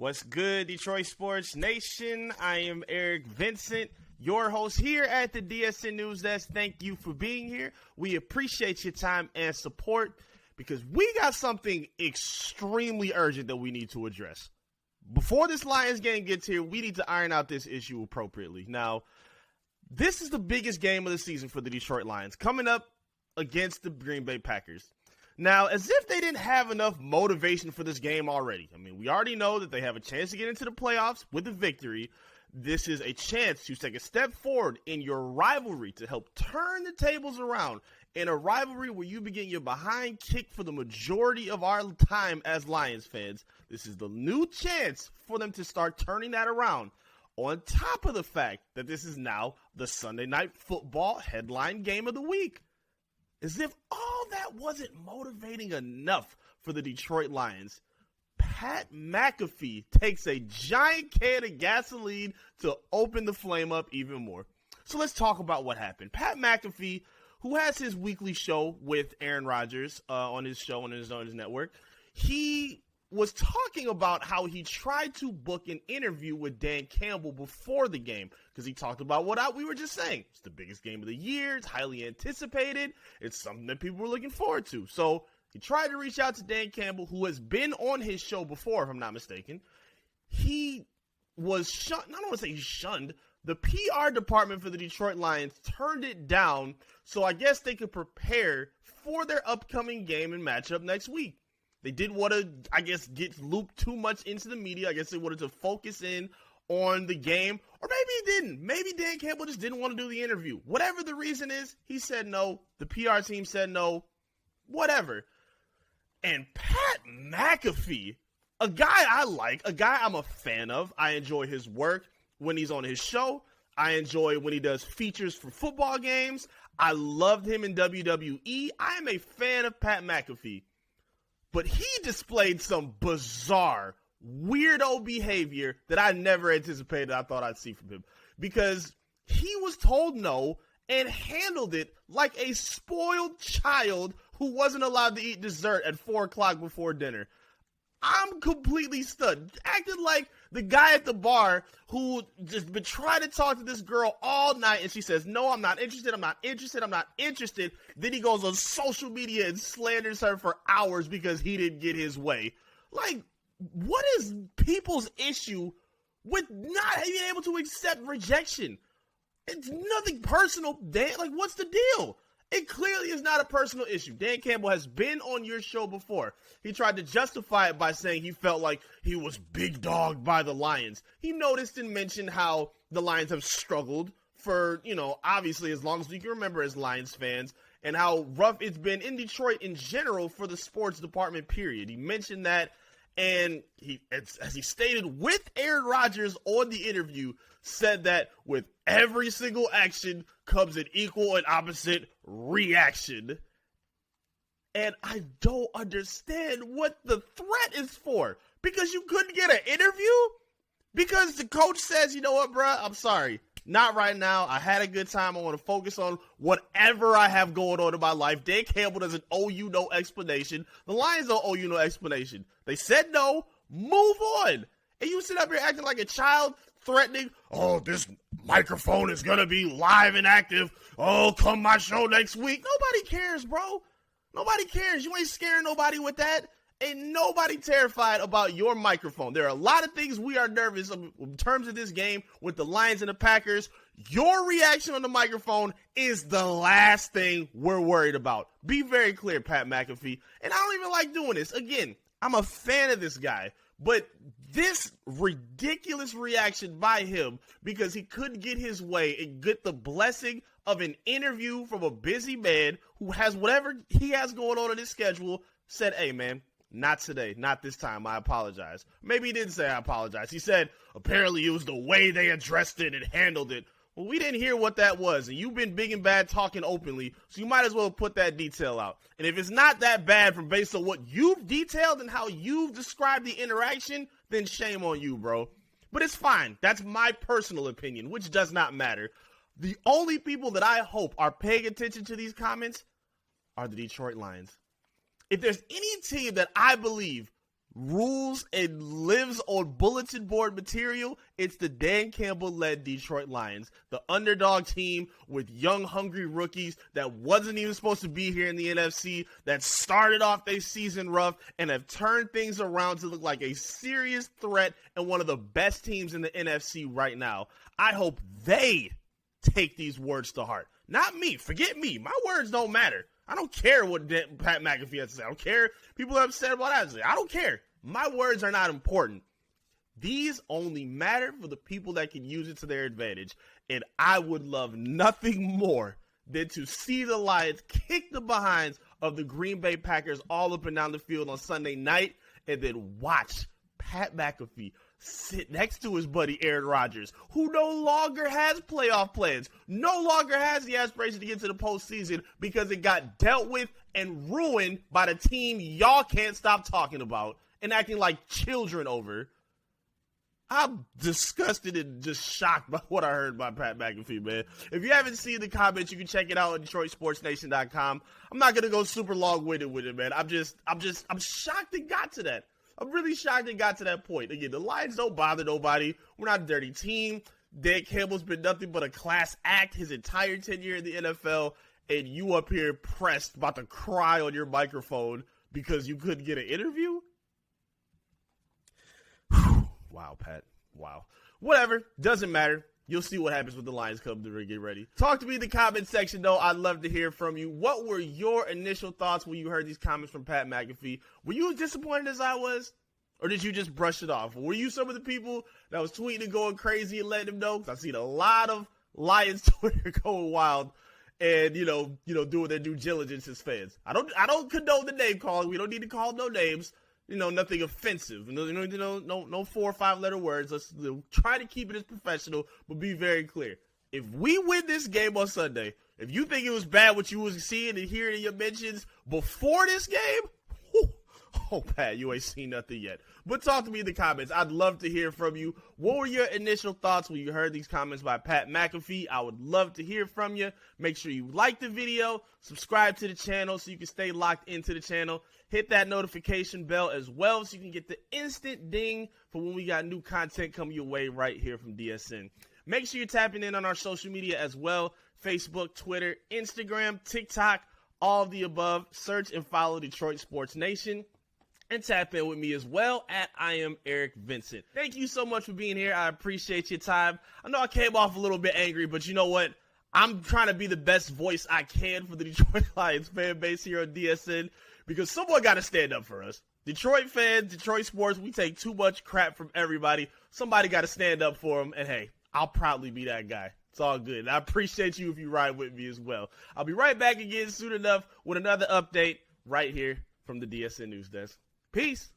What's good, Detroit Sports Nation? I am Eric Vincent, your host here at the DSN News Desk. Thank you for being here. We appreciate your time and support because we got something extremely urgent that we need to address. Before this Lions game gets here, we need to iron out this issue appropriately. Now, this is the biggest game of the season for the Detroit Lions, coming up against the Green Bay Packers. Now, as if they didn't have enough motivation for this game already. I mean, we already know that they have a chance to get into the playoffs with a victory. This is a chance to take a step forward in your rivalry to help turn the tables around in a rivalry where you begin your behind kicked for the majority of our time as Lions fans. This is the new chance for them to start turning that around. On top of the fact that this is now the Sunday Night Football headline game of the week. As if all that wasn't motivating enough for the Detroit Lions, Pat McAfee takes a giant can of gasoline to open the flame up even more. So let's talk about what happened. Pat McAfee, who has his weekly show with Aaron Rodgers on his show on his network, he was talking about how he tried to book an interview with Dan Campbell before the game because he talked about what we were just saying. It's the biggest game of the year. It's highly anticipated. It's something that people were looking forward to. So he tried to reach out to Dan Campbell, who has been on his show before, if I'm not mistaken. He was shunned. I don't want to say he's shunned. The PR department for the Detroit Lions turned it down so I guess they could prepare for their upcoming game and matchup next week. They didn't want to, I guess, get looped too much into the media. I guess they wanted to focus in on the game. Or maybe he didn't. Maybe Dan Campbell just didn't want to do the interview. Whatever the reason is, he said no. The PR team said no. Whatever. And Pat McAfee, a guy I like, a guy I'm a fan of. I enjoy his work when he's on his show. I enjoy when he does features for football games. I loved him in WWE. I am a fan of Pat McAfee. But he displayed some bizarre, weirdo behavior that I never anticipated I thought I'd see from him. Because he was told no and handled it like a spoiled child who wasn't allowed to eat dessert at 4 o'clock before dinner. I'm completely stunned. Acted like the guy at the bar who just been trying to talk to this girl all night and she says, no, I'm not interested, I'm not interested, I'm not interested. Then he goes on social media and slanders her for hours because he didn't get his way. Like, what is people's issue with not being able to accept rejection? It's nothing personal, Dan. Like, what's the deal? It clearly is not a personal issue. Dan Campbell has been on your show before. He tried to justify it by saying he felt like he was big dogged by the Lions. He noticed and mentioned how the Lions have struggled for, obviously as long as we can remember as Lions fans, and how rough it's been in Detroit in general for the sports department, period. He mentioned that, and as he stated with Aaron Rodgers on the interview, said that with every single action comes an equal and opposite reaction. And I don't understand what the threat is for. Because you couldn't get an interview? Because the coach says, you know what, bruh, I'm sorry. Not right now. I had a good time. I want to focus on whatever I have going on in my life. Dan Campbell doesn't owe you no explanation. The Lions don't owe you no explanation. They said no. Move on. And you sit up here acting like a child, threatening, oh, this microphone is going to be live and active. Oh, come my show next week. Nobody cares, bro. Nobody cares. You ain't scaring nobody with that. Ain't nobody terrified about your microphone. There are a lot of things we are nervous of in terms of this game with the Lions and the Packers. Your reaction on the microphone is the last thing we're worried about. Be very clear, Pat McAfee. And I don't even like doing this. Again, I'm a fan of this guy. But this ridiculous reaction by him because he couldn't get his way and get the blessing of an interview from a busy man who has whatever he has going on in his schedule, said, hey, man, not today, not this time, I apologize. Maybe he didn't say I apologize. He said apparently it was the way they addressed it and handled it. Well, we didn't hear what that was, and you've been big and bad talking openly, so you might as well put that detail out. And if it's not that bad from based on what you've detailed and how you've described the interaction, then shame on you, bro. But it's fine. That's my personal opinion, which does not matter. The only people that I hope are paying attention to these comments are the Detroit Lions. If there's any team that I believe rules and lives on bulletin board material, it's the Dan Campbell-led Detroit Lions, the underdog team with young, hungry rookies that wasn't even supposed to be here in the NFC, that started off their season rough and have turned things around to look like a serious threat and one of the best teams in the NFC right now. I hope they take these words to heart. Not me. Forget me. My words don't matter. I don't care what Pat McAfee has to say. I don't care. People are upset about that. I don't care. My words are not important. These only matter for the people that can use it to their advantage. And I would love nothing more than to see the Lions kick the behinds of the Green Bay Packers all up and down the field on Sunday night and then watch Pat McAfee sit next to his buddy Aaron Rodgers, who no longer has playoff plans, no longer has the aspiration to get to the postseason because it got dealt with and ruined by the team y'all can't stop talking about and acting like children over. I'm disgusted and just shocked by what I heard by Pat McAfee, man. If you haven't seen the comments, you can check it out at DetroitSportsNation.com. I'm not gonna go super long-winded with it, man. I'm shocked it got to that. I'm really shocked it got to that point. Again, the Lions don't bother nobody. We're not a dirty team. Dan Campbell's been nothing but a class act his entire tenure in the NFL, and you up here pressed, about to cry on your microphone because you couldn't get an interview? Wow, Pat. Wow. Whatever. Doesn't matter. You'll see what happens when the Lions come to get ready. Talk to me in the comment section, though. I'd love to hear from you. What were your initial thoughts when you heard these comments from Pat McAfee? Were you as disappointed as I was? Or did you just brush it off? Were you some of the people that was tweeting and going crazy and letting them know? Because I've seen a lot of Lions Twitter going wild and, doing their due diligence as fans. I don't condone the name calling. We don't need to call no names. Nothing offensive. No 4 or 5 letter words. Let's try to keep it as professional, but be very clear. If we win this game on Sunday, if you think it was bad what you was seeing and hearing in your mentions before this game, oh, Pat, you ain't seen nothing yet. But talk to me in the comments. I'd love to hear from you. What were your initial thoughts when you heard these comments by Pat McAfee? I would love to hear from you. Make sure you like the video, subscribe to the channel so you can stay locked into the channel. Hit that notification bell as well so you can get the instant ding for when we got new content coming your way right here from DSN. Make sure you're tapping in on our social media as well. Facebook, Twitter, Instagram, TikTok, all of the above. Search and follow Detroit Sports Nation. And tap in with me as well at I am Eric Vincent. Thank you so much for being here. I appreciate your time. I know I came off a little bit angry, but you know what? I'm trying to be the best voice I can for the Detroit Lions fan base here on DSN because someone got to stand up for us. Detroit fans, Detroit sports, we take too much crap from everybody. Somebody got to stand up for them, and hey, I'll probably be that guy. It's all good. And I appreciate you if you ride with me as well. I'll be right back again soon enough with another update right here from the DSN News Desk. Peace.